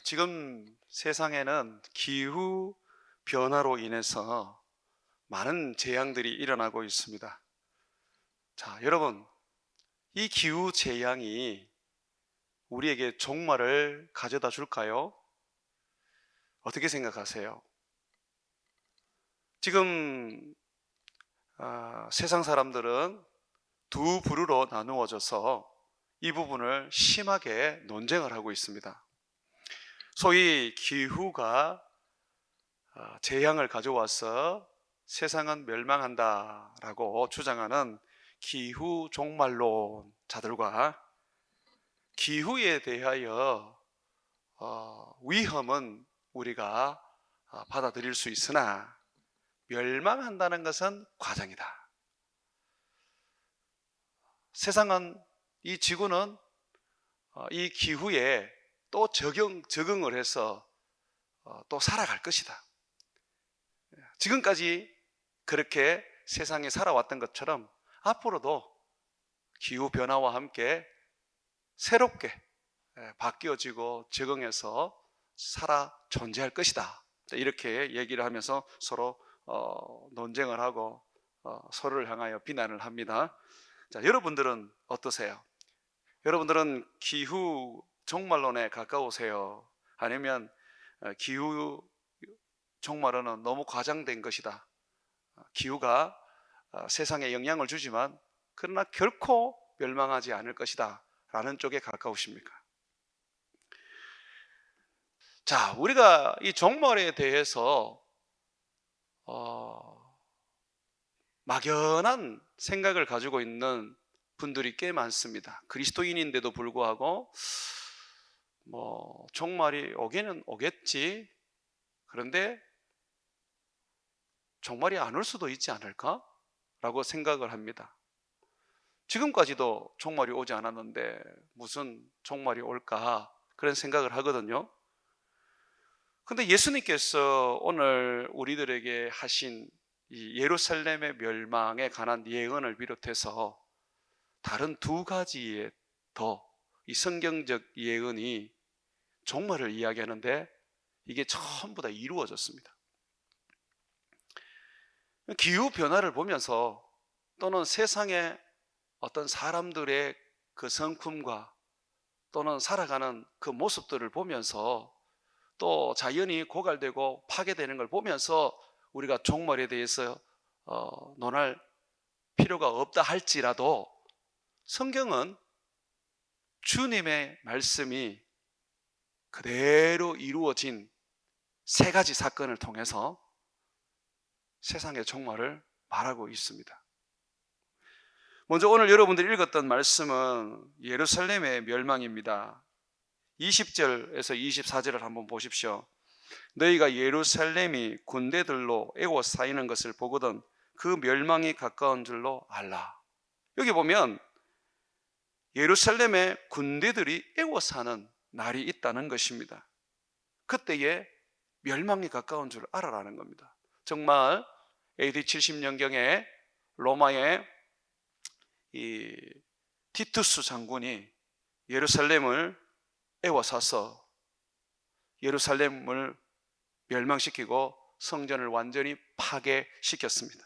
지금 세상에는 기후 변화로 인해서 많은 재앙들이 일어나고 있습니다. 자, 여러분, 이 기후 재앙이 우리에게 종말을 가져다 줄까요? 어떻게 생각하세요? 지금 세상 사람들은 두 부류로 나누어져서 이 부분을 심하게 논쟁을 하고 있습니다. 소위 기후가 재앙을 가져와서 세상은 멸망한다라고 주장하는 기후 종말론자들과 기후에 대하여 위험은 우리가 받아들일 수 있으나 멸망한다는 것은 과장이다. 세상은, 이 지구는 이 기후에 또 적응을 해서 또 살아갈 것이다. 지금까지 그렇게 세상에 살아왔던 것처럼 앞으로도 기후 변화와 함께 새롭게 바뀌어지고 적응해서 살아 존재할 것이다. 이렇게 얘기를 하면서 서로 논쟁을 하고 서로를 향하여 비난을 합니다. 자, 여러분들은 어떠세요? 여러분들은 기후 종말론에 가까우세요? 아니면 기후 종말론은 너무 과장된 것이다, 기후가 세상에 영향을 주지만 그러나 결코 멸망하지 않을 것이다 라는 쪽에 가까우십니까? 자, 우리가 이 종말에 대해서 막연한 생각을 가지고 있는 분들이 꽤 많습니다. 그리스도인인데도 불구하고 종말이 오기는 오겠지, 그런데 종말이 안 올 수도 있지 않을까? 라고 생각을 합니다. 지금까지도 종말이 오지 않았는데 무슨 종말이 올까? 그런 생각을 하거든요. 근데 예수님께서 오늘 우리들에게 하신 이 예루살렘의 멸망에 관한 예언을 비롯해서 다른 두 가지의 더 이 성경적 예언이 종말을 이야기하는데 이게 전부 다 이루어졌습니다. 기후 변화를 보면서 또는 세상의 어떤 사람들의 그 성품과 또는 살아가는 그 모습들을 보면서 또 자연이 고갈되고 파괴되는 걸 보면서 우리가 종말에 대해서 논할 필요가 없다 할지라도 성경은 주님의 말씀이 그대로 이루어진 세 가지 사건을 통해서 세상의 종말을 말하고 있습니다. 먼저 오늘 여러분들이 읽었던 말씀은 예루살렘의 멸망입니다. 20절에서 24절을 한번 보십시오. 너희가 예루살렘이 군대들로 에워싸이는 것을 보거든 그 멸망이 가까운 줄로 알라. 여기 보면 예루살렘의 군대들이 에워싸는 날이 있다는 것입니다. 그때에 멸망이 가까운 줄 알아라는 겁니다. 정말 AD 70년경에 로마의 이 티투스 장군이 예루살렘을 에워싸서 예루살렘을 멸망시키고 성전을 완전히 파괴시켰습니다.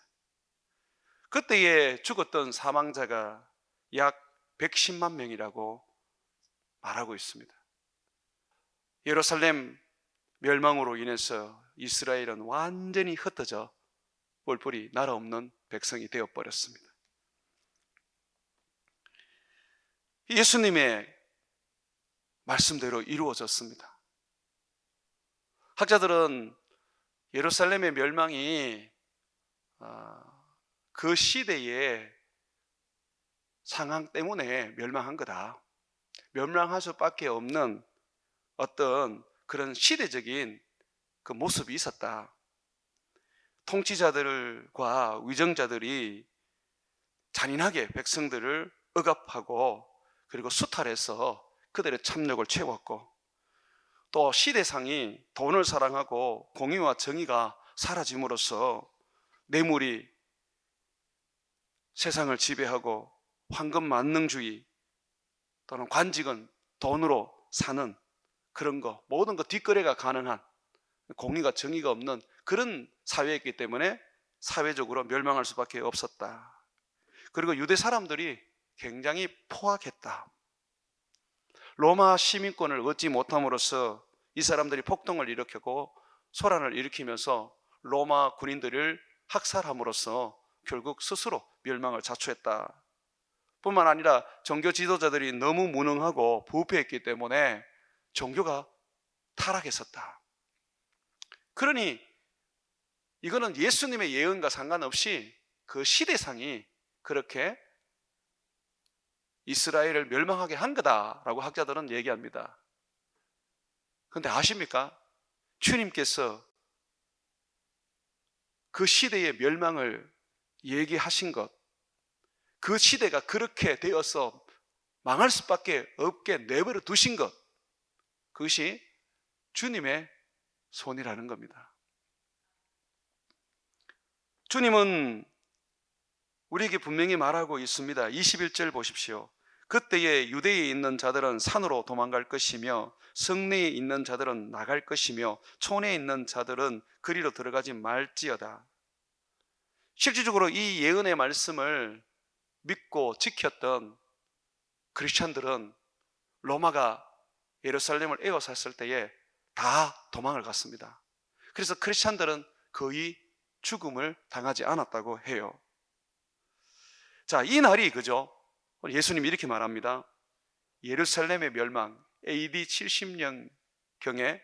그때에 죽었던 사망자가 약 110만 명이라고 말하고 있습니다. 예루살렘 멸망으로 인해서 이스라엘은 완전히 흩어져 뿔뿔이 나라 없는 백성이 되어버렸습니다. 예수님의 말씀대로 이루어졌습니다. 학자들은 예루살렘의 멸망이 그 시대의 상황 때문에 멸망한 거다, 멸망할 수밖에 없는 어떤 그런 시대적인 그 모습이 있었다. 통치자들과 위정자들이 잔인하게 백성들을 억압하고 그리고 수탈해서 그들의 참력을 채웠고, 또 시대상이 돈을 사랑하고 공의와 정의가 사라짐으로써 뇌물이 세상을 지배하고 황금 만능주의 또는 관직은 돈으로 사는 그런 거, 모든 거 뒷거래가 가능한, 공의가 정의가 없는 그런 사회였기 때문에 사회적으로 멸망할 수밖에 없었다. 그리고 유대 사람들이 굉장히 포악했다. 로마 시민권을 얻지 못함으로써 이 사람들이 폭동을 일으켰고 소란을 일으키면서 로마 군인들을 학살함으로써 결국 스스로 멸망을 자초했다. 뿐만 아니라 종교 지도자들이 너무 무능하고 부패했기 때문에 종교가 타락했었다. 그러니 이거는 예수님의 예언과 상관없이 그 시대상이 그렇게 이스라엘을 멸망하게 한 거다라고 학자들은 얘기합니다. 그런데 아십니까? 주님께서 그 시대의 멸망을 얘기하신 것, 그 시대가 그렇게 되어서 망할 수밖에 없게 내버려 두신 것, 그것이 주님의 손이라는 겁니다. 주님은 우리에게 분명히 말하고 있습니다. 21절 보십시오. 그때에 유대에 있는 자들은 산으로 도망갈 것이며 성내에 있는 자들은 나갈 것이며 촌에 있는 자들은 그리로 들어가지 말지어다. 실질적으로 이 예언의 말씀을 믿고 지켰던 크리스천들은 로마가 예루살렘을 에워쌌을 때에 다 도망을 갔습니다. 그래서 크리스천들은 거의 죽음을 당하지 않았다고 해요. 자, 이 날이 그죠? 예수님이 이렇게 말합니다. 예루살렘의 멸망, AD 70년경에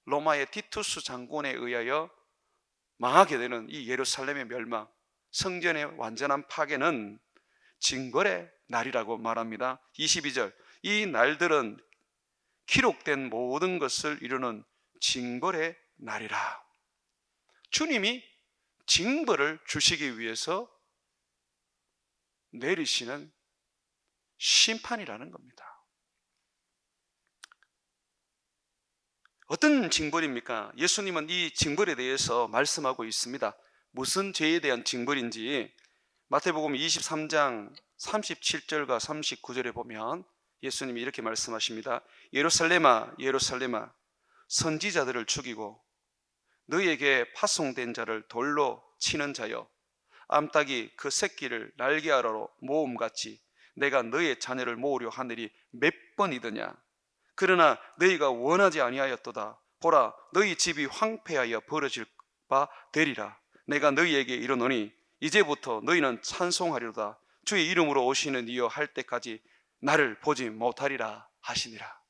로마의 티투스 장군에 의하여 망하게 되는 이 예루살렘의 멸망, 성전의 완전한 파괴는 징벌의 날이라고 말합니다. 22절, 이 날들은 기록된 모든 것을 이루는 징벌의 날이라. 주님이 징벌을 주시기 위해서 내리시는 심판이라는 겁니다. 어떤 징벌입니까? 예수님은 이 징벌에 대해서 말씀하고 있습니다. 무슨 죄에 대한 징벌인지 마태복음 23장 37절과 39절에 보면 예수님이 이렇게 말씀하십니다. 예루살렘아 예루살렘아 선지자들을 죽이고 너희에게 파송된 자를 돌로 치는 자여, 암탉이 그 새끼를 날개하러 모음같이 내가 너희의 자녀를 모으려 하늘이 몇 번이더냐. 그러나 너희가 원하지 아니하였도다. 보라, 너희 집이 황폐하여 벌어질 바 되리라. 내가 너희에게 이르노니 이제부터 너희는 찬송하리로다. 주의 이름으로 오시는 이여 할 때까지 나를 보지 못하리라 하시니라.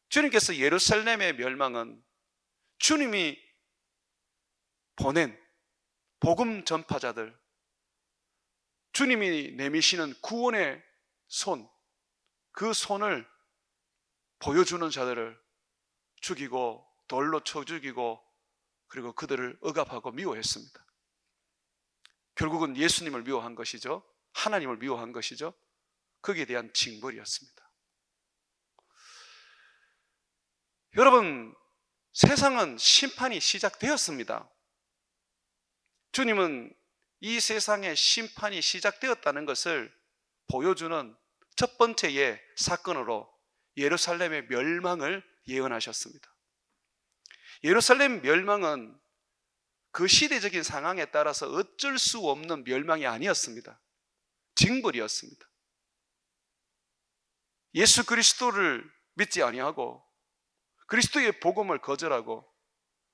주님께서 예루살렘의 멸망은 주님이 보낸 복음 전파자들, 주님이 내미시는 구원의 손, 그 손을 보여주는 자들을 죽이고 돌로 쳐 죽이고 그리고 그들을 억압하고 미워했습니다. 결국은 예수님을 미워한 것이죠. 하나님을 미워한 것이죠. 거기에 대한 징벌이었습니다. 여러분, 세상은 심판이 시작되었습니다. 주님은 이 세상에 심판이 시작되었다는 것을 보여주는 첫 번째의 사건으로 예루살렘의 멸망을 예언하셨습니다. 예루살렘 멸망은 그 시대적인 상황에 따라서 어쩔 수 없는 멸망이 아니었습니다. 징벌이었습니다. 예수 그리스도를 믿지 아니하고 그리스도의 복음을 거절하고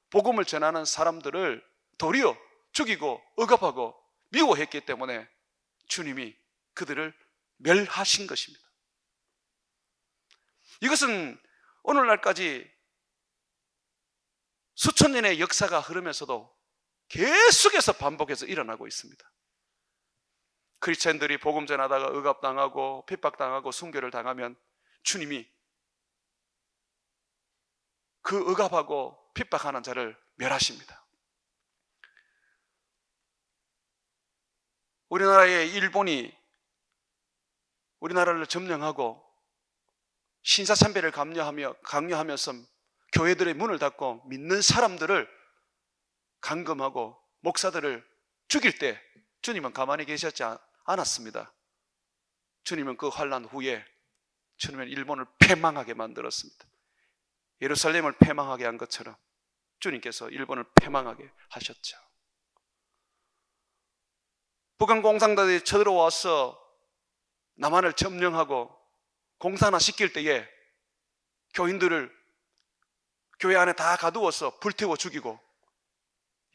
복음을 전하는 사람들을 도리어 죽이고 억압하고 미워했기 때문에 주님이 그들을 멸하신 것입니다. 이것은 오늘날까지 수천 년의 역사가 흐르면서도 계속해서 반복해서 일어나고 있습니다. 크리스천들이 복음 전하다가 억압당하고 핍박당하고 순교를 당하면 주님이 그 억압하고 핍박하는 자를 멸하십니다. 우리나라의 일본이 우리나라를 점령하고 신사참배를 강요하면서 교회들의 문을 닫고 믿는 사람들을 감금하고 목사들을 죽일 때 주님은 가만히 계셨지 않았습니다. 주님은 그 환난 후에 주님은 일본을 패망하게 만들었습니다. 예루살렘을 패망하게 한 것처럼 주님께서 일본을 패망하게 하셨죠. 북한 공산당들이 쳐들어와서 남한을 점령하고 공산화시킬 때에 교인들을 교회 안에 다 가두어서 불태워 죽이고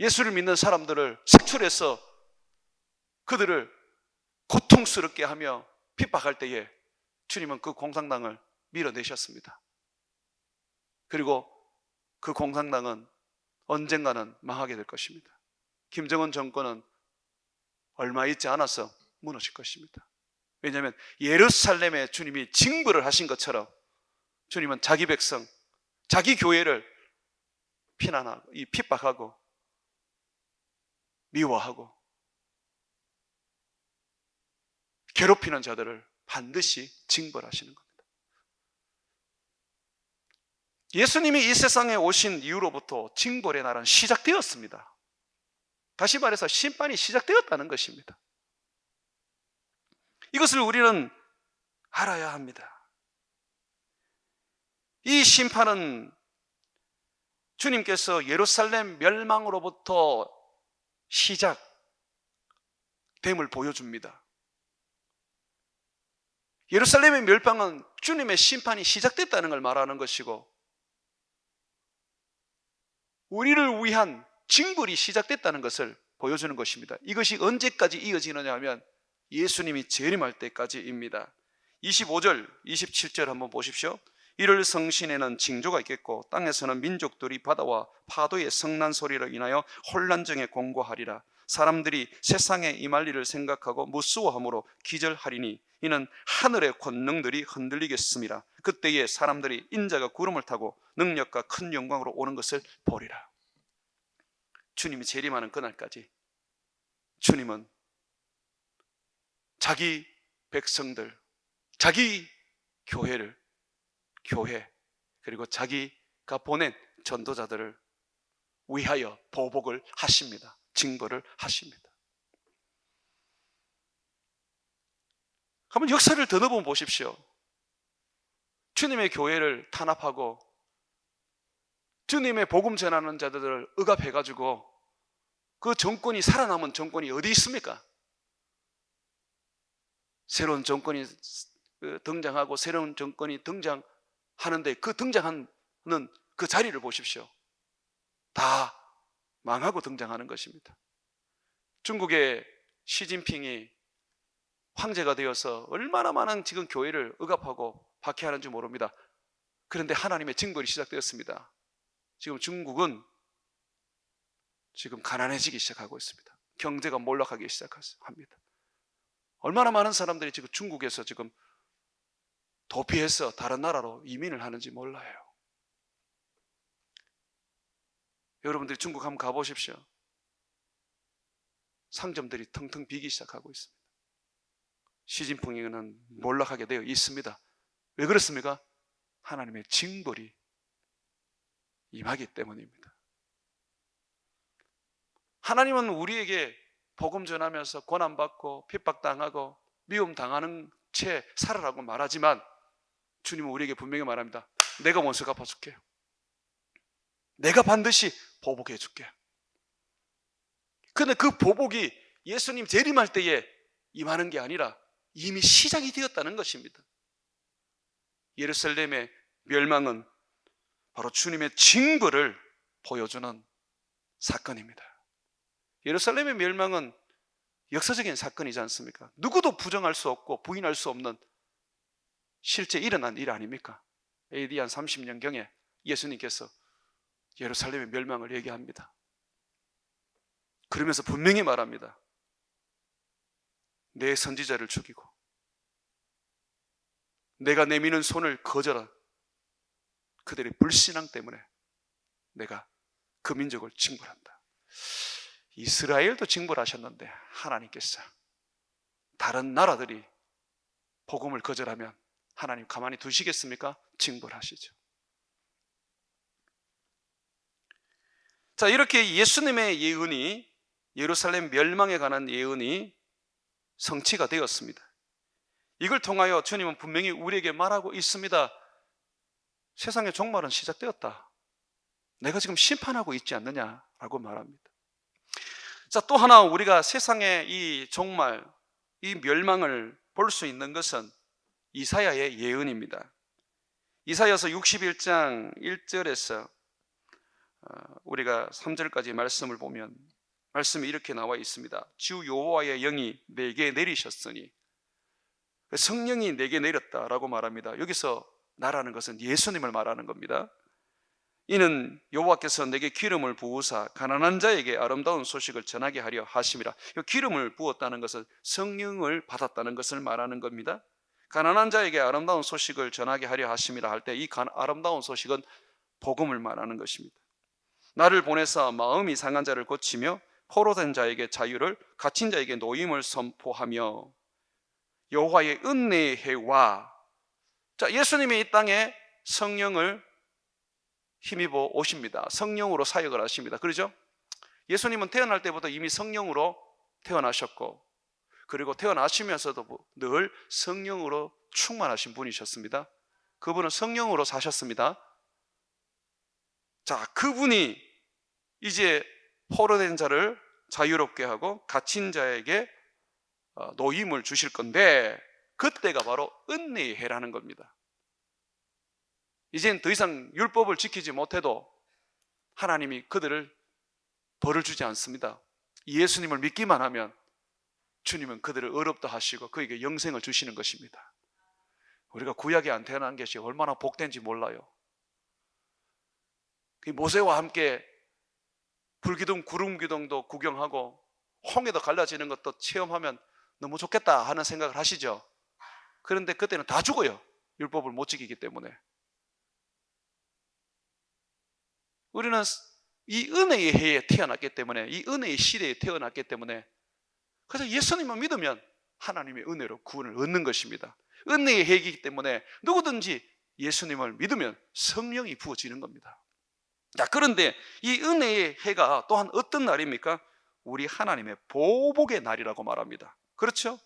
예수를 믿는 사람들을 색출해서 그들을 고통스럽게 하며 핍박할 때에 주님은 그 공산당을 밀어내셨습니다. 그리고 그 공산당은 언젠가는 망하게 될 것입니다. 김정은 정권은 얼마 있지 않아서 무너질 것입니다. 왜냐하면 예루살렘에 주님이 징벌을 하신 것처럼 주님은 자기 백성, 자기 교회를 피난하고 핍박하고 미워하고 괴롭히는 자들을 반드시 징벌하시는 겁니다. 예수님이 이 세상에 오신 이후로부터 징벌의 날은 시작되었습니다. 다시 말해서 심판이 시작되었다는 것입니다. 이것을 우리는 알아야 합니다. 이 심판은 주님께서 예루살렘 멸망으로부터 시작됨을 보여줍니다. 예루살렘의 멸망은 주님의 심판이 시작됐다는 걸 말하는 것이고 우리를 위한 징벌이 시작됐다는 것을 보여주는 것입니다. 이것이 언제까지 이어지느냐 하면 예수님이 재림할 때까지입니다. 25절, 27절 한번 보십시오. 이를 성신에는 징조가 있겠고 땅에서는 민족들이 바다와 파도의 성난 소리를 인하여 혼란정에 공고하리라. 사람들이 세상에 임할 일을 생각하고 무수워함으로 기절하리니 이는 하늘의 권능들이 흔들리겠습니다. 그때에 사람들이 인자가 구름을 타고 능력과 큰 영광으로 오는 것을 보리라. 주님이 재림하는 그날까지 주님은 자기 백성들, 자기 교회 그리고 자기가 보낸 전도자들을 위하여 보복을 하십니다. 징벌을 하십니다. 한번 역사를 더듬어 보십시오. 주님의 교회를 탄압하고 주님의 복음 전하는 자들을 억압해가지고 그 정권이 살아남은 정권이 어디 있습니까? 새로운 정권이 등장하고 새로운 정권이 등장하는데 그 등장하는 그 자리를 보십시오. 다 망하고 등장하는 것입니다. 중국의 시진핑이 황제가 되어서 얼마나 많은 지금 교회를 억압하고 박해하는지 모릅니다. 그런데 하나님의 징벌이 시작되었습니다. 지금 중국은 지금 가난해지기 시작하고 있습니다. 경제가 몰락하기 시작합니다. 얼마나 많은 사람들이 지금 중국에서 지금 도피해서 다른 나라로 이민을 하는지 몰라요. 여러분들이 중국 한번 가보십시오. 상점들이 텅텅 비기 시작하고 있습니다. 시진핑은 몰락하게 되어 있습니다. 왜 그렇습니까? 하나님의 징벌이 임하기 때문입니다. 하나님은 우리에게 복음 전하면서 고난받고 핍박당하고 미움당하는 채 살아라고 말하지만 주님은 우리에게 분명히 말합니다. 내가 먼저 갚아줄게. 내가 반드시 보복해 줄게. 그런데 그 보복이 예수님 재림할 때에 임하는 게 아니라 이미 시작이 되었다는 것입니다. 예루살렘의 멸망은 바로 주님의 징벌을 보여주는 사건입니다. 예루살렘의 멸망은 역사적인 사건이지 않습니까? 누구도 부정할 수 없고 부인할 수 없는 실제 일어난 일 아닙니까? AD 한 30년경에 예수님께서 예루살렘의 멸망을 얘기합니다. 그러면서 분명히 말합니다. 내 선지자를 죽이고 내가 내미는 손을 거절한 그들의 불신앙 때문에 내가 그 민족을 징벌한다. 이스라엘도 징벌하셨는데 하나님께서 다른 나라들이 복음을 거절하면 하나님 가만히 두시겠습니까? 징벌하시죠. 자, 이렇게 예수님의 예언이, 예루살렘 멸망에 관한 예언이 성취가 되었습니다. 이걸 통하여 주님은 분명히 우리에게 말하고 있습니다. 세상의 종말은 시작되었다. 내가 지금 심판하고 있지 않느냐라고 말합니다. 자, 또 하나 우리가 세상의 이 종말, 이 멸망을 볼 수 있는 것은 이사야의 예언입니다. 이사야서 61장 1절에서 우리가 3절까지 말씀을 보면 말씀이 이렇게 나와 있습니다. 주 여호와의 영이 내게 내리셨으니, 성령이 내게 내렸다라고 말합니다. 여기서 나라는 것은 예수님을 말하는 겁니다. 이는 여호와께서 내게 기름을 부으사 가난한 자에게 아름다운 소식을 전하게 하려 하심이라. 이 기름을 부었다는 것은 성령을 받았다는 것을 말하는 겁니다. 가난한 자에게 아름다운 소식을 전하게 하려 하심이라 할 때 이 아름다운 소식은 복음을 말하는 것입니다. 나를 보내사 마음이 상한 자를 고치며 포로된 자에게 자유를, 갇힌 자에게 노임을 선포하며 여호와의 은혜의 해와, 자, 예수님이 이 땅에 성령을 힘입어 오십니다. 성령으로 사역을 하십니다. 그렇죠? 예수님은 태어날 때부터 이미 성령으로 태어나셨고, 그리고 태어나시면서도 늘 성령으로 충만하신 분이셨습니다. 그분은 성령으로 사셨습니다. 자, 그분이 이제 포로된 자를 자유롭게 하고 갇힌 자에게 노임을 주실 건데, 그때가 바로 은혜의 해라는 겁니다. 이젠 더 이상 율법을 지키지 못해도 하나님이 그들을 벌을 주지 않습니다. 예수님을 믿기만 하면 주님은 그들을 의롭다 하시고 그에게 영생을 주시는 것입니다. 우리가 구약에 안 태어난 것이 얼마나 복된지 몰라요. 모세와 함께 불기둥 구름기둥도 구경하고 홍해도 갈라지는 것도 체험하면 너무 좋겠다 하는 생각을 하시죠. 그런데 그때는 다 죽어요. 율법을 못 지키기 때문에. 우리는 이 은혜의 해에 태어났기 때문에, 이 은혜의 시대에 태어났기 때문에, 그래서 예수님만 믿으면 하나님의 은혜로 구원을 얻는 것입니다. 은혜의 해이기 때문에 누구든지 예수님을 믿으면 성령이 부어지는 겁니다. 자, 그런데 이 은혜의 해가 또한 어떤 날입니까? 우리 하나님의 보복의 날이라고 말합니다. 그렇죠?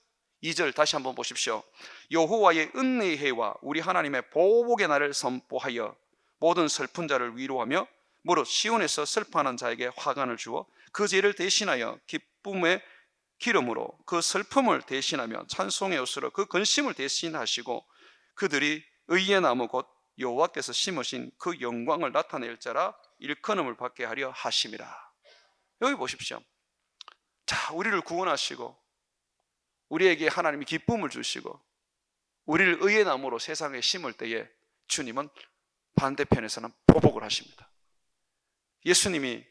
2절 다시 한번 보십시오. 여호와의 은혜의 해와 우리 하나님의 보복의 날을 선포하여 모든 슬픈 자를 위로하며 무릇 시온에서 슬퍼하는 자에게 화관을 주어 그 죄를 대신하여 기쁨의 기름으로 그 슬픔을 대신하며 찬송의 옷으로 그 근심을 대신하시고 그들이 의의 나무 곧 여호와께서 심으신 그 영광을 나타낼 자라 일컬음을 받게 하려 하심이라. 여기 보십시오. 자, 우리를 구원하시고 우리에게 하나님이 기쁨을 주시고 우리를 의의 나무로 세상에 심을 때에 주님은 반대편에서는 보복을 하십니다. 예수님이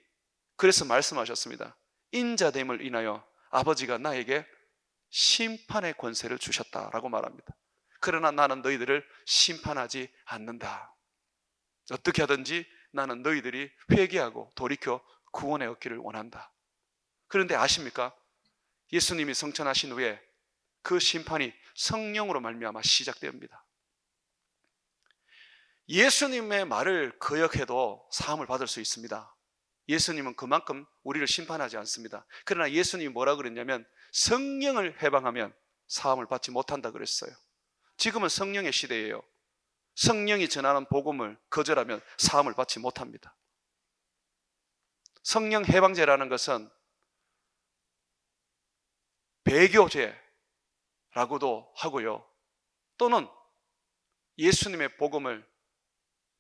그래서 말씀하셨습니다. 인자됨을 인하여 아버지가 나에게 심판의 권세를 주셨다라고 말합니다. 그러나 나는 너희들을 심판하지 않는다. 어떻게 하든지 나는 너희들이 회개하고 돌이켜 구원에 얻기를 원한다. 그런데 아십니까? 예수님이 성천하신 후에 그 심판이 성령으로 말미암아 시작됩니다. 예수님의 말을 거역해도 사함을 받을 수 있습니다. 예수님은 그만큼 우리를 심판하지 않습니다. 그러나 예수님이 뭐라 그랬냐면 성령을 해방하면 사함을 받지 못한다 그랬어요. 지금은 성령의 시대예요. 성령이 전하는 복음을 거절하면 사함을 받지 못합니다. 성령 해방제라는 것은 배교제라고도 하고요, 또는 예수님의 복음을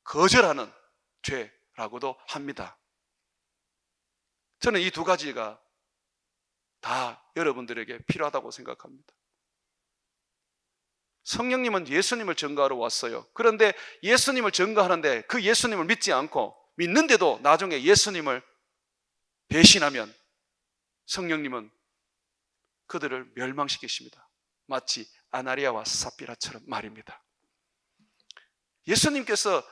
거절하는 죄라고도 합니다. 저는 이 두 가지가 다 여러분들에게 필요하다고 생각합니다. 성령님은 예수님을 증거하러 왔어요. 그런데 예수님을 증거하는데 그 예수님을 믿지 않고 믿는데도 나중에 예수님을 배신하면 성령님은 그들을 멸망시키십니다. 마치 아나리아와 삽비라처럼 말입니다. 예수님께서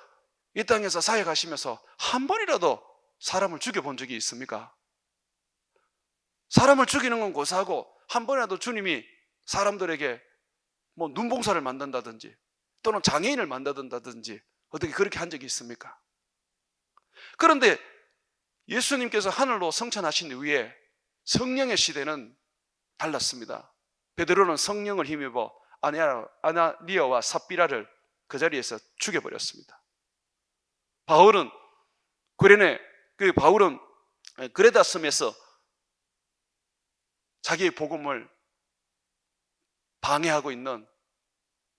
이 땅에서 사역하시면서 한 번이라도 사람을 죽여본 적이 있습니까? 사람을 죽이는 건 고사하고 한 번이라도 주님이 사람들에게 눈봉사를 만든다든지 또는 장애인을 만든다든지 어떻게 그렇게 한 적이 있습니까? 그런데 예수님께서 하늘로 승천하신 이후에 성령의 시대는 달랐습니다. 베드로는 성령을 힘입어 아나니아와 삽비라를 그 자리에서 죽여버렸습니다. 바울은 그레다 섬에서 자기의 복음을 방해하고 있는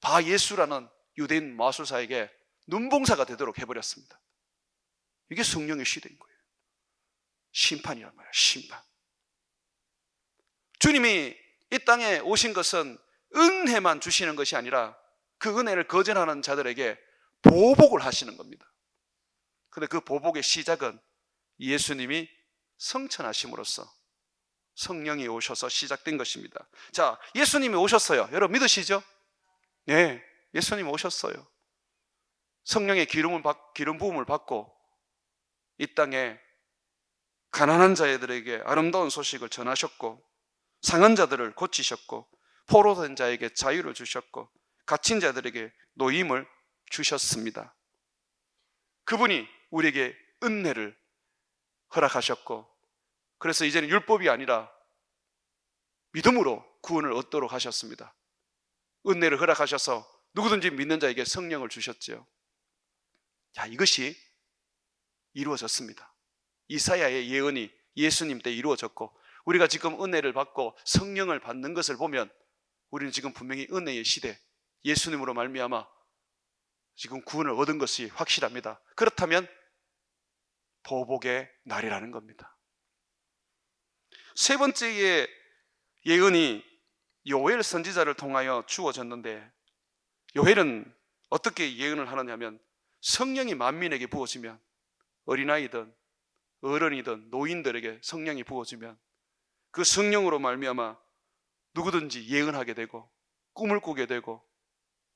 바예수라는 유대인 마술사에게 눈봉사가 되도록 해버렸습니다. 이게 성령의 시대인 거예요. 심판이란 말이에요. 심판. 주님이 이 땅에 오신 것은 은혜만 주시는 것이 아니라 그 은혜를 거절하는 자들에게 보복을 하시는 겁니다. 그런데 그 보복의 시작은 예수님이 성천하심으로써 성령이 오셔서 시작된 것입니다. 자, 예수님이 오셨어요. 여러분 믿으시죠? 네, 예수님 오셨어요. 성령의 기름 부음을 받고 이 땅에 가난한 자들에게 아름다운 소식을 전하셨고, 상한 자들을 고치셨고, 포로된 자에게 자유를 주셨고, 갇힌 자들에게 노임을 주셨습니다. 그분이 우리에게 은혜를 허락하셨고, 그래서 이제는 율법이 아니라 믿음으로 구원을 얻도록 하셨습니다. 은혜를 허락하셔서 누구든지 믿는 자에게 성령을 주셨지요. 자, 이것이 이루어졌습니다. 이사야의 예언이 예수님 때 이루어졌고, 우리가 지금 은혜를 받고 성령을 받는 것을 보면 우리는 지금 분명히 은혜의 시대, 예수님으로 말미암아 지금 구원을 얻은 것이 확실합니다. 그렇다면 보복의 날이라는 겁니다. 세 번째의 예언이 요엘 선지자를 통하여 주어졌는데, 요엘은 어떻게 예언을 하느냐면, 성령이 만민에게 부어지면, 어린아이든 어른이든 노인들에게 성령이 부어지면 그 성령으로 말미암아 누구든지 예언하게 되고 꿈을 꾸게 되고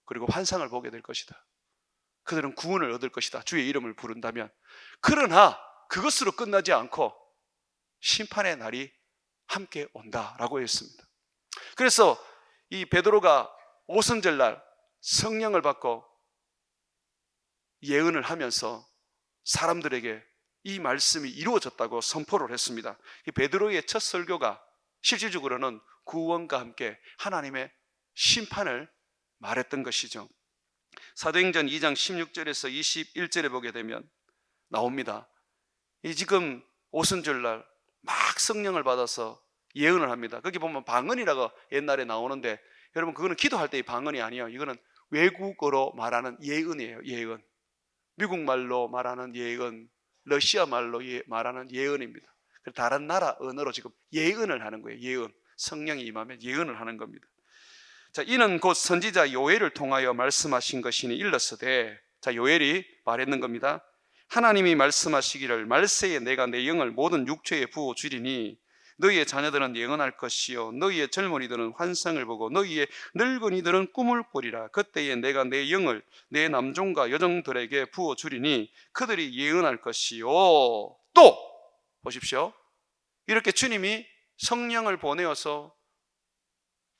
그리고 환상을 보게 될 것이다. 그들은 구원을 얻을 것이다. 주의 이름을 부른다면. 그러나 그것으로 끝나지 않고 심판의 날이 함께 온다라고 했습니다. 그래서 이 베드로가 오순절날 성령을 받고 예언을 하면서 사람들에게 이 말씀이 이루어졌다고 선포를 했습니다. 이 베드로의 첫 설교가 실질적으로는 구원과 함께 하나님의 심판을 말했던 것이죠. 사도행전 2장 16절에서 21절에 보게 되면 나옵니다. 이 지금 오순절날 막 성령을 받아서 예언을 합니다. 거기 보면 방언이라고 옛날에 나오는데, 여러분 그거는 기도할 때의 방언이 아니에요. 이거는 외국어로 말하는 예언이에요. 예언. 미국 말로 말하는 예언, 러시아 말로 말하는 예언입니다. 다른 나라 언어로 지금 예언을 하는 거예요. 예언. 성령이 임하면 예언을 하는 겁니다. 자, 이는 곧 선지자 요엘을 통하여 말씀하신 것이니 일렀으되, 자, 요엘이 말했는 겁니다. 하나님이 말씀하시기를 말세에 내가 내 영을 모든 육체에 부어 주리니 너희의 자녀들은 예언할 것이요 너희의 젊은이들은 환상을 보고 너희의 늙은이들은 꿈을 꾸리라. 그때에 내가 내 영을 내 남종과 여종들에게 부어 주리니 그들이 예언할 것이요. 또 보십시오. 이렇게 주님이 성령을 보내어서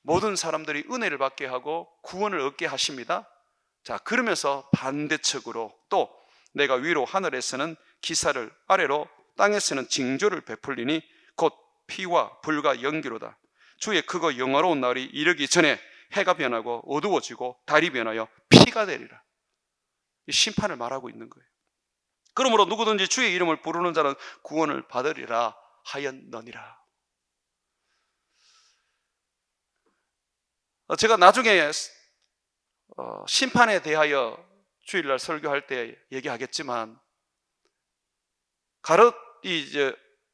모든 사람들이 은혜를 받게 하고 구원을 얻게 하십니다. 자, 그러면서 반대측으로 또 내가 위로 하늘에서는 기사를, 아래로 땅에서는 징조를 베풀리니 곧 피와 불과 연기로다. 주의 크고 영화로운 날이 이르기 전에 해가 변하고 어두워지고 달이 변하여 피가 되리라. 이 심판을 말하고 있는 거예요. 그러므로 누구든지 주의 이름을 부르는 자는 구원을 받으리라 하였느니라. 제가 나중에 심판에 대하여 주일날 설교할 때 얘기하겠지만,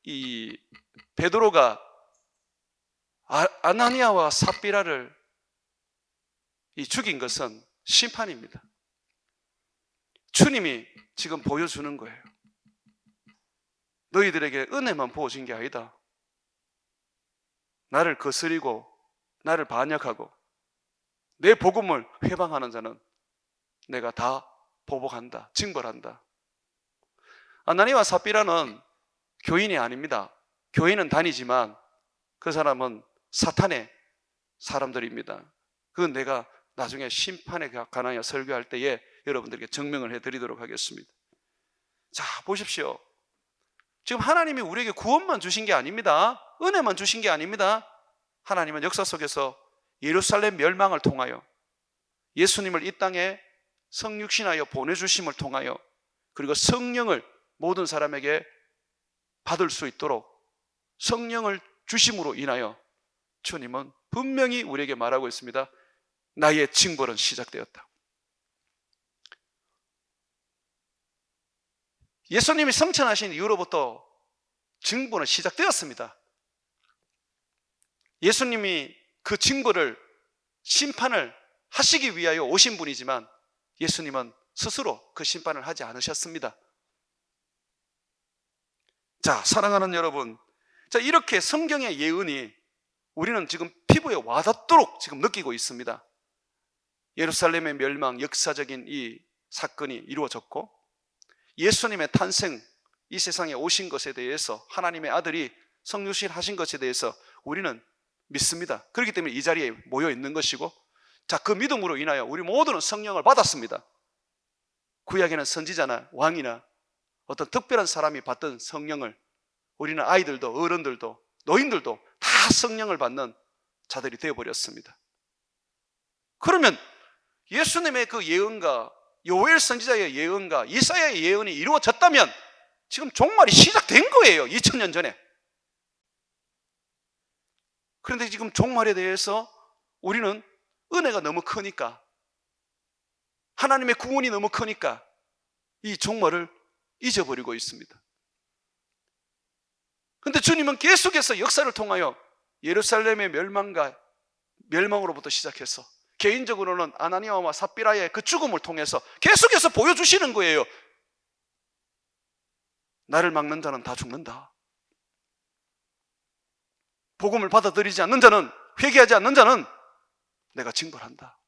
이 베드로가 아나니아와 삽비라를 죽인 것은 심판입니다. 주님이 지금 보여주는 거예요. 너희들에게 은혜만 부어진 게 아니다. 나를 거스리고 나를 반역하고 내 복음을 회방하는 자는 내가 다 보복한다, 징벌한다. 아나니아와 삽비라는 교인이 아닙니다. 교인은 다니지만 그 사람은 사탄의 사람들입니다. 그건 내가 나중에 심판에 관하여 설교할 때에 여러분들에게 증명을 해드리도록 하겠습니다. 자, 보십시오. 지금 하나님이 우리에게 구원만 주신 게 아닙니다. 은혜만 주신 게 아닙니다. 하나님은 역사 속에서 예루살렘 멸망을 통하여 예수님을 이 땅에 성육신하여 보내주심을 통하여 그리고 성령을 모든 사람에게 받을 수 있도록 성령을 주심으로 인하여 주님은 분명히 우리에게 말하고 있습니다. 나의 징벌은 시작되었다. 예수님이 성천하신 이후로부터 징벌은 시작되었습니다. 예수님이 그 징벌을 심판을 하시기 위하여 오신 분이지만 예수님은 스스로 그 심판을 하지 않으셨습니다. 자, 사랑하는 여러분, 자, 이렇게 성경의 예언이 우리는 지금 피부에 와닿도록 지금 느끼고 있습니다. 예루살렘의 멸망, 역사적인 이 사건이 이루어졌고 예수님의 탄생, 이 세상에 오신 것에 대해서 하나님의 아들이 성육신 하신 것에 대해서 우리는 믿습니다. 그렇기 때문에 이 자리에 모여 있는 것이고, 자, 그 믿음으로 인하여 우리 모두는 성령을 받았습니다. 구약에는 선지자나 왕이나 어떤 특별한 사람이 받던 성령을 우리는 아이들도 어른들도 노인들도 다 성령을 받는 자들이 되어버렸습니다. 그러면 예수님의 그 예언과 요엘 선지자의 예언과 이사야의 예언이 이루어졌다면 지금 종말이 시작된 거예요. 2000년 전에. 그런데 지금 종말에 대해서 우리는 은혜가 너무 크니까, 하나님의 구원이 너무 크니까 이 종말을 잊어버리고 있습니다. 그런데 주님은 계속해서 역사를 통하여 예루살렘의 멸망으로부터 시작해서 개인적으로는 아나니아와 삽비라의 그 죽음을 통해서 계속해서 보여주시는 거예요. 나를 막는 자는 다 죽는다. 복음을 받아들이지 않는 자는, 회개하지 않는 자는 내가 징벌한다.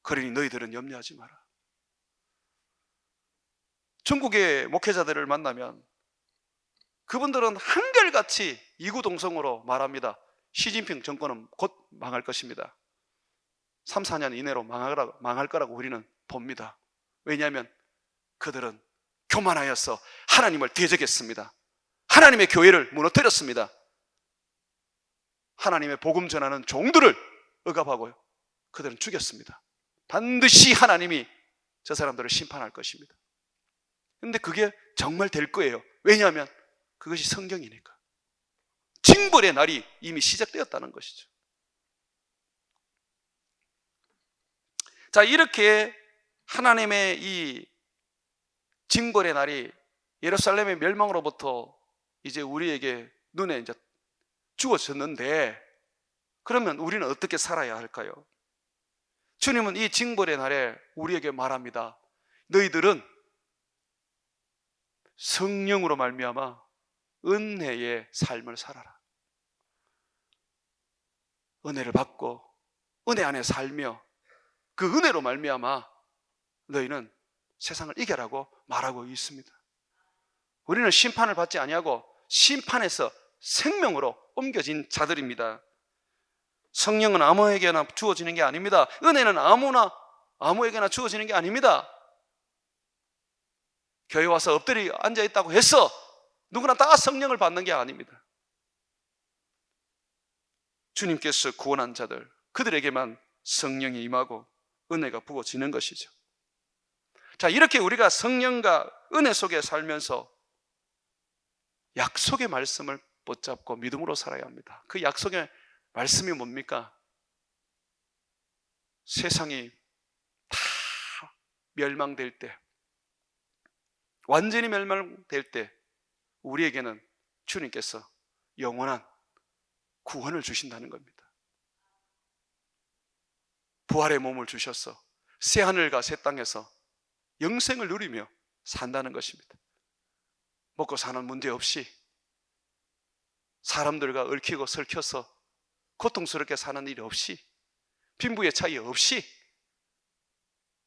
그러니 너희들은 염려하지 마라. 중국의 목회자들을 만나면 그분들은 한결같이 이구동성으로 말합니다. 시진핑 정권은 곧 망할 것입니다. 3, 4년 이내로 망할 거라고 우리는 봅니다. 왜냐하면 그들은 교만하여서 하나님을 대적했습니다. 하나님의 교회를 무너뜨렸습니다. 하나님의 복음 전하는 종들을 억압하고요, 그들은 죽였습니다. 반드시 하나님이 저 사람들을 심판할 것입니다. 그런데 그게 정말 될 거예요. 왜냐하면 그것이 성경이니까. 징벌의 날이 이미 시작되었다는 것이죠. 자, 이렇게 하나님의 이 징벌의 날이 예루살렘의 멸망으로부터 이제 우리에게 눈에 이제 주어졌는데, 그러면 우리는 어떻게 살아야 할까요? 주님은 이 징벌의 날에 우리에게 말합니다. 너희들은 성령으로 말미암아 은혜의 삶을 살아라. 은혜를 받고 은혜 안에 살며 그 은혜로 말미암아 너희는 세상을 이겨라고 말하고 있습니다. 우리는 심판을 받지 아니하고 심판에서 생명으로 옮겨진 자들입니다. 성령은 아무에게나 주어지는 게 아닙니다. 은혜는 아무에게나 주어지는 게 아닙니다. 교회 와서 엎드려 앉아있다고 해서 누구나 다 성령을 받는 게 아닙니다. 주님께서 구원한 자들, 그들에게만 성령이 임하고 은혜가 부어지는 것이죠. 자, 이렇게 우리가 성령과 은혜 속에 살면서 약속의 말씀을 붙잡고 믿음으로 살아야 합니다. 그 약속의 말씀이 뭡니까? 세상이 다 멸망될 때, 완전히 멸망될 때 우리에게는 주님께서 영원한 구원을 주신다는 겁니다. 부활의 몸을 주셔서 새하늘과 새 땅에서 영생을 누리며 산다는 것입니다. 먹고 사는 문제 없이, 사람들과 얽히고 설켜서 고통스럽게 사는 일 없이, 빈부의 차이 없이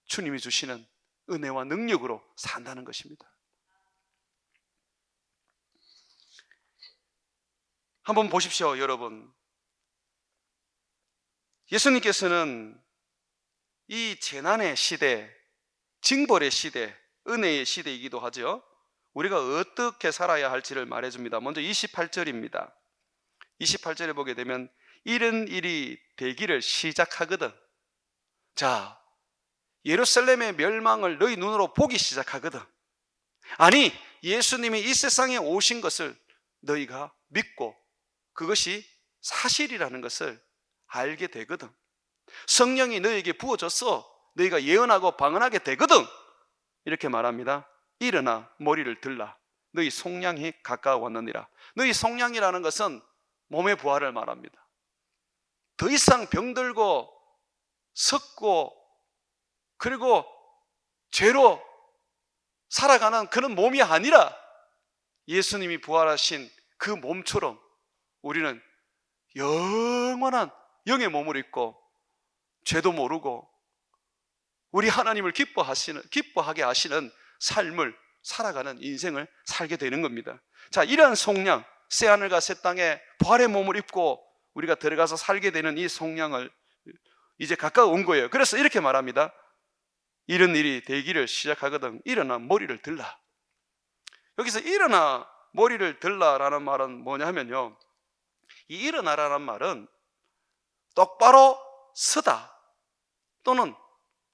주님이 주시는 은혜와 능력으로 산다는 것입니다. 한번 보십시오, 여러분. 예수님께서는 이 재난의 시대, 징벌의 시대, 은혜의 시대이기도 하죠. 우리가 어떻게 살아야 할지를 말해줍니다. 먼저 28절입니다. 28절에 보게 되면 이런 일이 되기를 시작하거든. 자, 예루살렘의 멸망을 너희 눈으로 보기 시작하거든. 아니, 예수님이 이 세상에 오신 것을 너희가 믿고 그것이 사실이라는 것을 알게 되거든. 성령이 너희에게 부어져서 너희가 예언하고 방언하게 되거든. 이렇게 말합니다. 일어나 머리를 들라. 너희 속량이 가까워왔느니라. 너희 속량이라는 것은 몸의 부활을 말합니다. 더 이상 병들고 썩고 그리고 죄로 살아가는 그런 몸이 아니라 예수님이 부활하신 그 몸처럼 우리는 영원한 영의 몸을 입고 죄도 모르고 우리 하나님을 기뻐하게 하시는 삶을 살아가는 인생을 살게 되는 겁니다. 자, 이러한 속량, 새하늘과 새 땅에 부활의 몸을 입고 우리가 들어가서 살게 되는 이 속량을 이제 가까워 온 거예요. 그래서 이렇게 말합니다. 이런 일이 되기를 시작하거든. 일어나 머리를 들라. 여기서 일어나 머리를 들라라는 말은 뭐냐 하면요, 이 일어나라는 말은 똑바로 서다 또는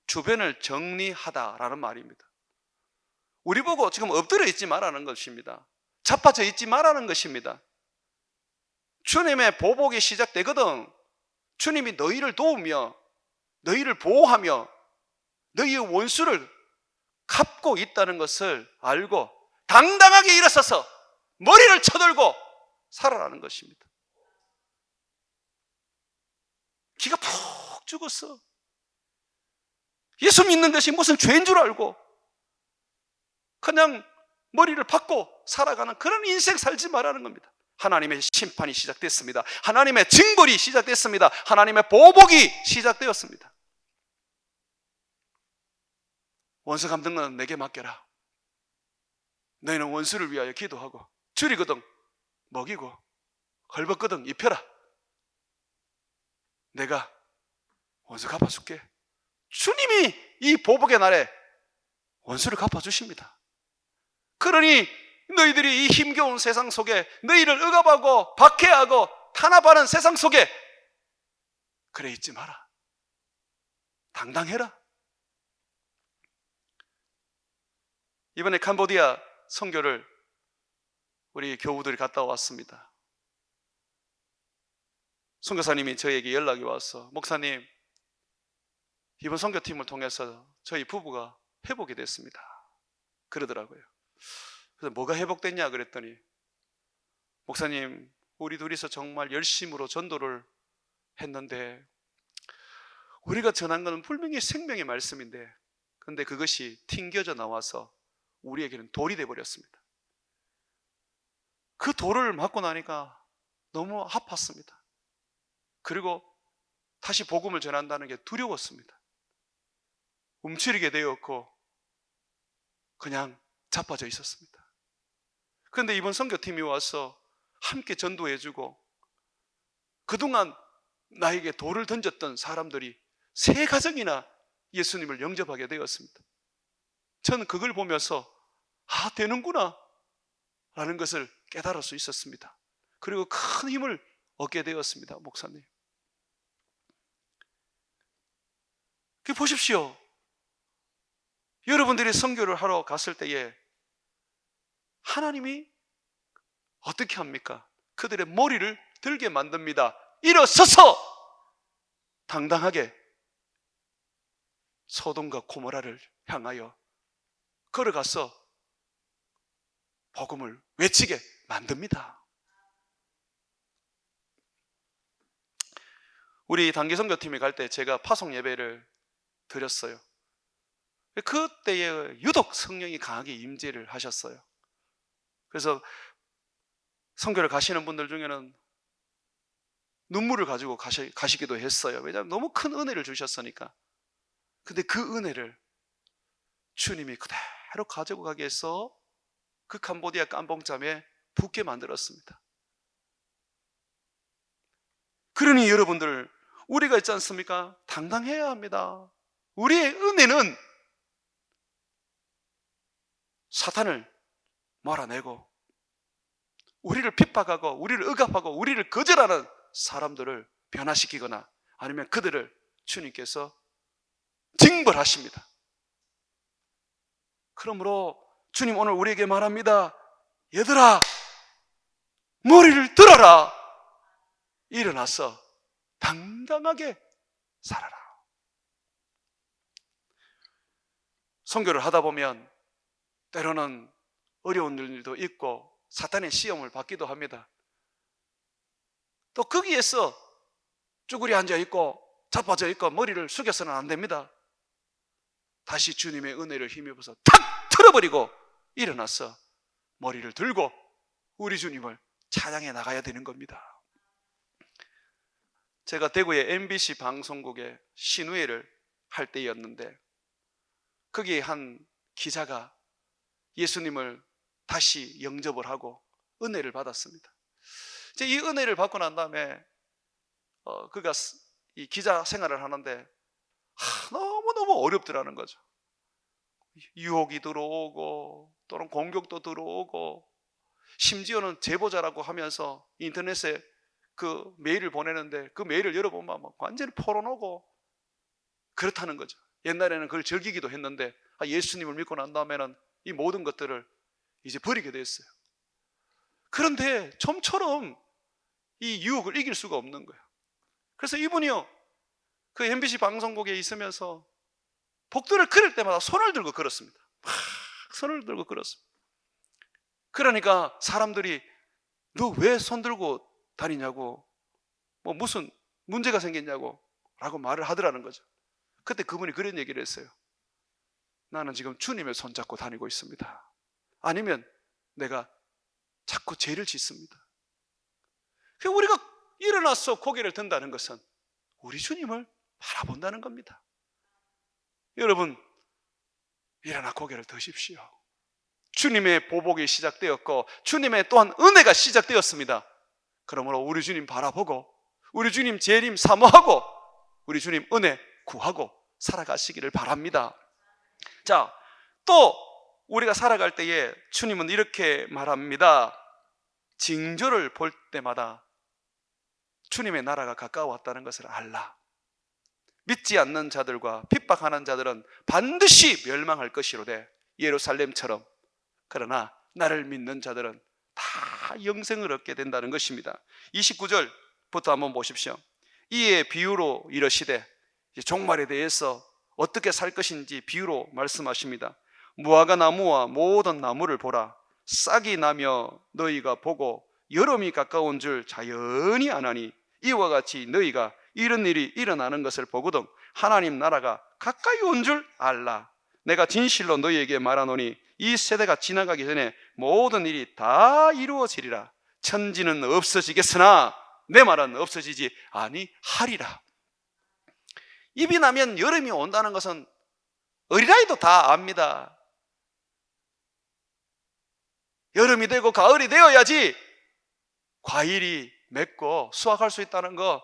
주변을 정리하다라는 말입니다. 우리 보고 지금 엎드려 있지 말라는 것입니다. 자빠져 있지 말라는 것입니다. 주님의 보복이 시작되거든. 주님이 너희를 도우며 너희를 보호하며 너희의 원수를 갚고 있다는 것을 알고 당당하게 일어서서 머리를 쳐들고 살아라는 것입니다. 기가 푹 죽었어. 예수 믿는 것이 무슨 죄인 줄 알고 그냥 머리를 박고 살아가는 그런 인생 살지 말라는 겁니다. 하나님의 심판이 시작됐습니다. 하나님의 징벌이 시작됐습니다. 하나님의 보복이 시작되었습니다. 원수 갚는 건 내게 맡겨라. 너희는 원수를 위하여 기도하고 줄이거든 먹이고 헐벗거든 입혀라. 내가 원수 갚아줄게. 주님이 이 보복의 날에 원수를 갚아주십니다. 그러니 너희들이 이 힘겨운 세상 속에 너희를 억압하고 박해하고 탄압하는 세상 속에 그래 있지 마라. 당당해라. 이번에 캄보디아 선교를 우리 교우들이 갔다 왔습니다. 선교사님이 저에게 연락이 와서 목사님, 이번 선교팀을 통해서 저희 부부가 회복이 됐습니다. 그러더라고요. 그래서 뭐가 회복됐냐 그랬더니 목사님, 우리 둘이서 정말 열심으로 전도를 했는데 우리가 전한 것은 분명히 생명의 말씀인데 근데 그것이 튕겨져 나와서 우리에게는 돌이 되어버렸습니다. 그 돌을 맞고 나니까 너무 아팠습니다. 그리고 다시 복음을 전한다는 게 두려웠습니다. 움츠리게 되었고 그냥 자빠져 있었습니다. 그런데 이번 선교팀이 와서 함께 전도해주고 그동안 나에게 돌을 던졌던 사람들이 3가정이나 예수님을 영접하게 되었습니다. 저는 그걸 보면서 되는구나 라는 것을 깨달을 수 있었습니다. 그리고 큰 힘을 얻게 되었습니다. 목사님, 보십시오. 여러분들이 선교를 하러 갔을 때에 하나님이 어떻게 합니까? 그들의 머리를 들게 만듭니다. 일어서서 당당하게 소돔과 고모라를 향하여 걸어가서 복음을 외치게 만듭니다. 우리 단기선교팀이 갈 때 제가 파송 예배를 드렸어요. 그때에 유독 성령이 강하게 임재를 하셨어요. 그래서 선교를 가시는 분들 중에는 눈물을 가지고 가시기도 했어요. 왜냐하면 너무 큰 은혜를 주셨으니까. 근데 그 은혜를 주님이 그대로 가지고 가게 해서 그 캄보디아 깜봉잠에 붙게 만들었습니다. 그러니 여러분들, 우리가 있지 않습니까? 당당해야 합니다. 우리의 은혜는 사탄을 몰아내고 우리를 핍박하고 우리를 억압하고 우리를 거절하는 사람들을 변화시키거나 아니면 그들을 주님께서 징벌하십니다. 그러므로 주님 오늘 우리에게 말합니다. 얘들아, 머리를 들어라. 일어나서 당당하게 살아라. 선교를 하다 보면 때로는 어려운 일도 있고 사탄의 시험을 받기도 합니다. 또 거기에서 쭈그리 앉아있고 자빠져 있고 머리를 숙여서는 안 됩니다. 다시 주님의 은혜를 힘입어서 탁 틀어버리고 일어나서 머리를 들고 우리 주님을 찬양해 나가야 되는 겁니다. 제가 대구의 MBC 방송국에 신우회를 할 때였는데 거기에 한 기자가 예수님을 다시 영접을 하고 은혜를 받았습니다. 이 은혜를 받고 난 다음에 그가 이 기자 생활을 하는데 너무너무 어렵더라는 거죠. 유혹이 들어오고 또는 공격도 들어오고 심지어는 제보자라고 하면서 인터넷에 그 메일을 보내는데 그 메일을 열어보면 완전히 포로노고 그렇다는 거죠. 옛날에는 그걸 즐기기도 했는데 예수님을 믿고 난 다음에는 이 모든 것들을 이제 버리게 됐어요. 그런데 좀처럼 이 유혹을 이길 수가 없는 거예요. 그래서 이분이요, 그 MBC 방송국에 있으면서 복도를 걸을 때마다 손을 들고 걸었습니다. 막 손을 들고 걸었습니다. 그러니까 사람들이 너 왜 손 들고 다니냐고, 뭐 무슨 문제가 생겼냐고 라고 말을 하더라는 거죠. 그때 그분이 그런 얘기를 했어요. 나는 지금 주님의 손 잡고 다니고 있습니다. 아니면 내가 자꾸 죄를 짓습니다. 우리가 일어나서 고개를 든다는 것은 우리 주님을 바라본다는 겁니다. 여러분, 일어나 고개를 드십시오. 주님의 보복이 시작되었고 주님의 또한 은혜가 시작되었습니다. 그러므로 우리 주님 바라보고 우리 주님 재림 사모하고 우리 주님 은혜 구하고 살아가시기를 바랍니다. 자, 또 우리가 살아갈 때에 주님은 이렇게 말합니다. 징조를 볼 때마다 주님의 나라가 가까워왔다는 것을 알라. 믿지 않는 자들과 핍박하는 자들은 반드시 멸망할 것이로되 예루살렘처럼, 그러나 나를 믿는 자들은 다 영생을 얻게 된다는 것입니다. 29절부터 한번 보십시오. 이에 비유로 이르시되, 종말에 대해서 어떻게 살 것인지 비유로 말씀하십니다. 무화과 나무와 모든 나무를 보라. 싹이 나며 너희가 보고 여름이 가까운 줄 자연히 아나니 이와 같이 너희가 이런 일이 일어나는 것을 보거든 하나님 나라가 가까이 온 줄 알라. 내가 진실로 너희에게 말하노니 이 세대가 지나가기 전에 모든 일이 다 이루어지리라. 천지는 없어지겠으나 내 말은 없어지지 아니하리라. 입이 나면 여름이 온다는 것은 어린아이도 다 압니다. 여름이 되고 가을이 되어야지 과일이 맺고 수확할 수 있다는 거,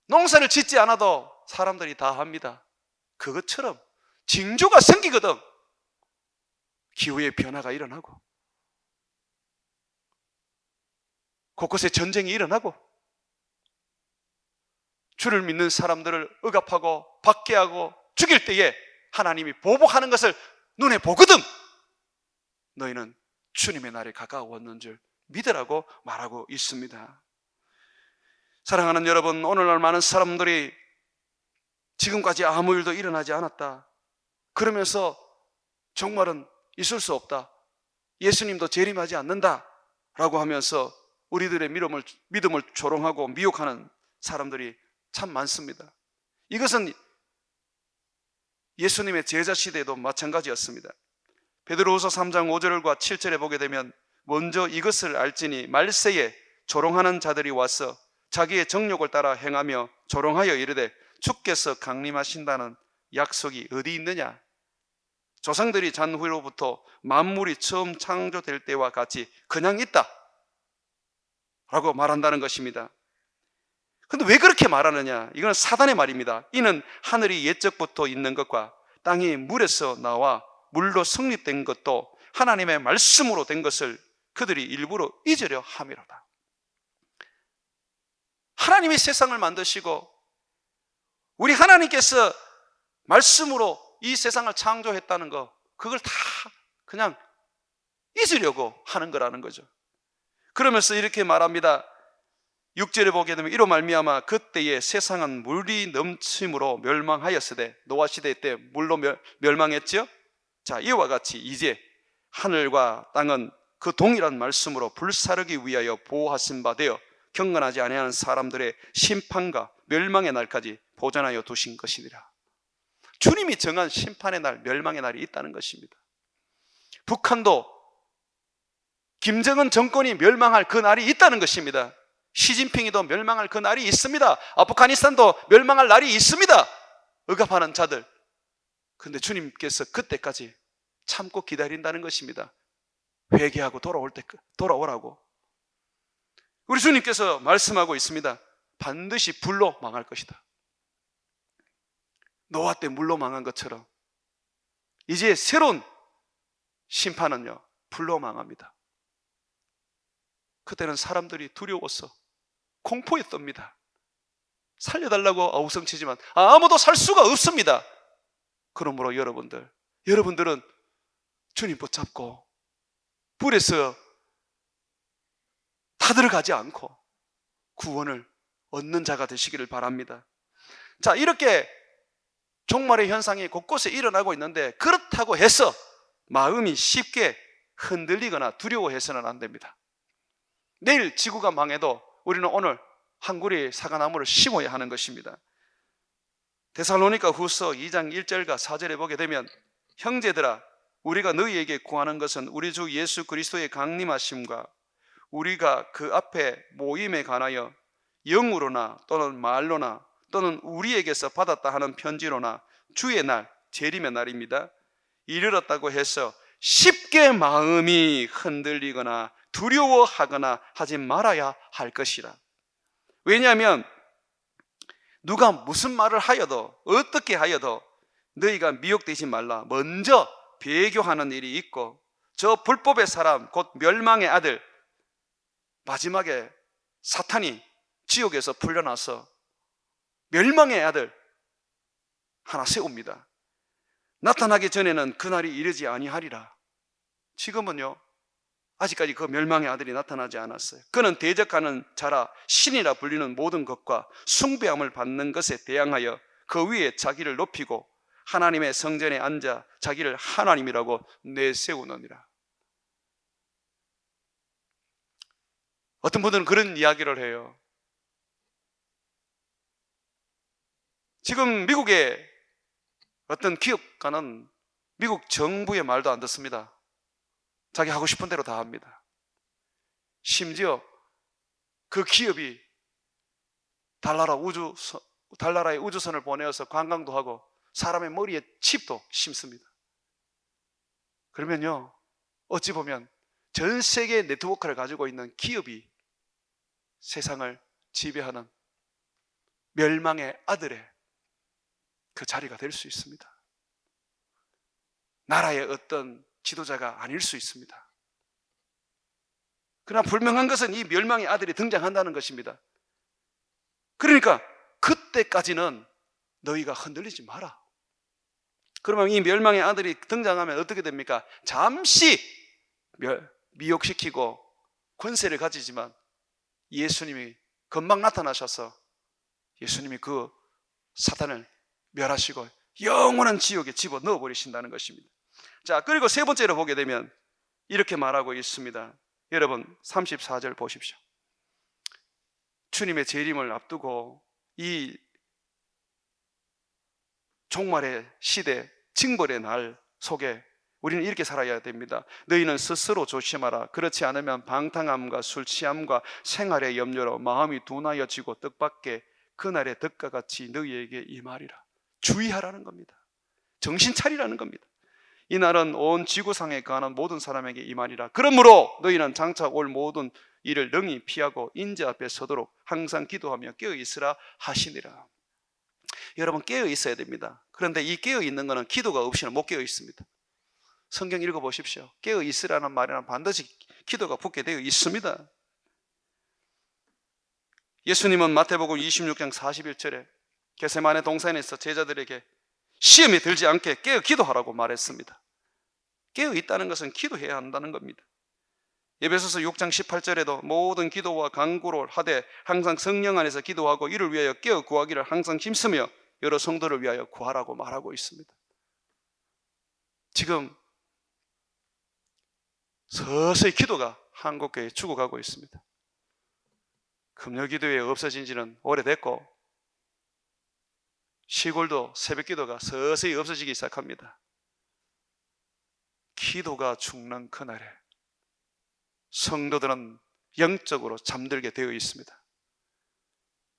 농사를 짓지 않아도 사람들이 다 합니다. 그것처럼 징조가 생기거든. 기후의 변화가 일어나고 곳곳에 전쟁이 일어나고 주를 믿는 사람들을 억압하고 박해하고 죽일 때에 하나님이 보복하는 것을 눈에 보거든. 너희는 주님의 날이 가까웠는 줄 믿으라고 말하고 있습니다. 사랑하는 여러분, 오늘날 많은 사람들이 지금까지 아무 일도 일어나지 않았다, 그러면서 종말은 있을 수 없다, 예수님도 재림하지 않는다 라고 하면서 우리들의 믿음을 조롱하고 미혹하는 사람들이 참 많습니다. 이것은 예수님의 제자 시대에도 마찬가지였습니다. 베드로후서 3장 5절과 7절에 보게 되면 먼저 이것을 알지니 말세에 조롱하는 자들이 와서 자기의 정욕을 따라 행하며 조롱하여 이르되 주께서 강림하신다는 약속이 어디 있느냐? 조상들이 잔 후로부터 만물이 처음 창조될 때와 같이 그냥 있다 라고 말한다는 것입니다. 그런데 왜 그렇게 말하느냐? 이건 사단의 말입니다. 이는 하늘이 옛적부터 있는 것과 땅이 물에서 나와 물로 성립된 것도 하나님의 말씀으로 된 것을 그들이 일부러 잊으려 함이로다. 하나님이 세상을 만드시고 우리 하나님께서 말씀으로 이 세상을 창조했다는 거, 그걸 다 그냥 잊으려고 하는 거라는 거죠. 그러면서 이렇게 말합니다. 6절에 보게 되면 이로 말미암아 그때에 세상은 물이 넘침으로 멸망하였으되, 노아 시대 때 물로 멸망했죠. 자, 이와 같이 이제 하늘과 땅은 그 동일한 말씀으로 불사르기 위하여 보호하신 바 되어 경건하지 아니하는 사람들의 심판과 멸망의 날까지 보존하여 두신 것이니라. 주님이 정한 심판의 날, 멸망의 날이 있다는 것입니다. 북한도 김정은 정권이 멸망할 그 날이 있다는 것입니다. 시진핑이도 멸망할 그 날이 있습니다. 아프가니스탄도 멸망할 날이 있습니다. 억압하는 자들. 그런데 주님께서 그때까지 참고 기다린다는 것입니다. 회개하고 돌아오라고. 우리 주님께서 말씀하고 있습니다. 반드시 불로 망할 것이다. 노아 때 물로 망한 것처럼 이제 새로운 심판은요, 불로 망합니다. 그때는 사람들이 두려워서 공포에 떱니다. 살려달라고 아우성치지만 아무도 살 수가 없습니다. 그러므로 여러분들은 주님 붙잡고 불에서 타들어가지 않고 구원을 얻는 자가 되시기를 바랍니다. 자, 이렇게 종말의 현상이 곳곳에 일어나고 있는데, 그렇다고 해서 마음이 쉽게 흔들리거나 두려워해서는 안 됩니다. 내일 지구가 망해도 우리는 오늘 한 구리 사과나무를 심어야 하는 것입니다. 데살로니가 후서 2장 1절과 4절에 보게 되면, 형제들아, 우리가 너희에게 구하는 것은 우리 주 예수 그리스도의 강림하심과 우리가 그 앞에 모임에 관하여 영으로나 또는 말로나 또는 우리에게서 받았다 하는 편지로나 주의 날, 재림의 날입니다. 이르렀다고 해서 쉽게 마음이 흔들리거나 두려워하거나 하지 말아야 할 것이라. 왜냐하면 누가 무슨 말을 하여도 어떻게 하여도 너희가 미혹되지 말라. 먼저 배교하는 일이 있고, 저 불법의 사람 곧 멸망의 아들, 마지막에 사탄이 지옥에서 풀려나서 멸망의 아들 하나 세웁니다. 나타나기 전에는 그날이 이르지 아니하리라. 지금은요, 아직까지 그 멸망의 아들이 나타나지 않았어요. 그는 대적하는 자라 신이라 불리는 모든 것과 숭배함을 받는 것에 대항하여 그 위에 자기를 높이고 하나님의 성전에 앉아 자기를 하나님이라고 내세우느니라. 어떤 분들은 그런 이야기를 해요. 지금 미국의 어떤 기업가는 미국 정부의 말도 안 듣습니다. 자기 하고 싶은 대로 다 합니다. 심지어 그 기업이 달나라에 우주선을 보내어서 관광도 하고 사람의 머리에 칩도 심습니다. 그러면요, 어찌 보면 전 세계 네트워크를 가지고 있는 기업이 세상을 지배하는 멸망의 아들의 그 자리가 될 수 있습니다. 나라의 어떤 지도자가 아닐 수 있습니다. 그러나 분명한 것은 이 멸망의 아들이 등장한다는 것입니다. 그러니까 그때까지는 너희가 흔들리지 마라. 그러면 이 멸망의 아들이 등장하면 어떻게 됩니까? 잠시 미혹시키고 권세를 가지지만 예수님이 금방 나타나셔서 예수님이 그 사탄을 멸하시고 영원한 지옥에 집어넣어 버리신다는 것입니다. 자, 그리고 세 번째로 보게 되면 이렇게 말하고 있습니다. 여러분 34절 보십시오. 주님의 재림을 앞두고 이 종말의 시대, 징벌의 날 속에 우리는 이렇게 살아야 됩니다. 너희는 스스로 조심하라. 그렇지 않으면 방탕함과 술 취함과 생활의 염려로 마음이 둔하여지고 뜻밖의 그날의 덕과 같이 너희에게 임하리라. 주의하라는 겁니다. 정신 차리라는 겁니다. 이 날은 온 지구상에 거하는 모든 사람에게 임하리라. 그러므로 너희는 장차 올 모든 일을 능히 피하고 인자 앞에 서도록 항상 기도하며 깨어 있으라 하시니라. 여러분, 깨어 있어야 됩니다. 그런데 이 깨어 있는 것은 기도가 없이는 못 깨어 있습니다. 성경 읽어보십시오. 깨어 있으라는 말에는 반드시 기도가 붙게 되어 있습니다. 예수님은 마태복음 26장 41절에 겟세마네 동산에서 제자들에게 시험에 들지 않게 깨어 기도하라고 말했습니다. 깨어 있다는 것은 기도해야 한다는 겁니다. 에베소서 6장 18절에도 모든 기도와 간구를 하되 항상 성령 안에서 기도하고 이를 위하여 깨어 구하기를 항상 힘쓰며 여러 성도를 위하여 구하라고 말하고 있습니다. 지금 서서히 기도가 한국교회에 죽어가고 있습니다. 금요기도회 없어진 지는 오래됐고 시골도 새벽기도가 서서히 없어지기 시작합니다. 기도가 죽는 그날에 성도들은 영적으로 잠들게 되어 있습니다.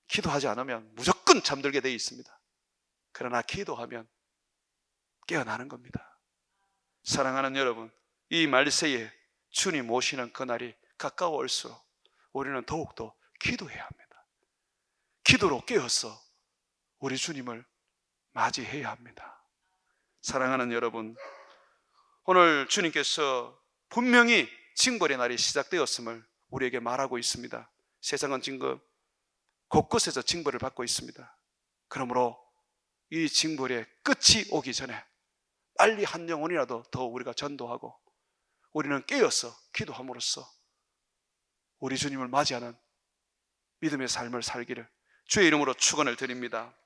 기도하지 않으면 무조건 잠들게 되어 있습니다. 그러나 기도하면 깨어나는 겁니다. 사랑하는 여러분, 이 말세에 주님 오시는 그날이 가까워올수록 우리는 더욱더 기도해야 합니다. 기도로 깨어서 우리 주님을 맞이해야 합니다. 사랑하는 여러분, 오늘 주님께서 분명히 징벌의 날이 시작되었음을 우리에게 말하고 있습니다. 세상은 지금 곳곳에서 징벌을 받고 있습니다. 그러므로 이 징벌의 끝이 오기 전에 빨리 한 영혼이라도 더 우리가 전도하고 우리는 깨어서 기도함으로써 우리 주님을 맞이하는 믿음의 삶을 살기를 주의 이름으로 축원을 드립니다.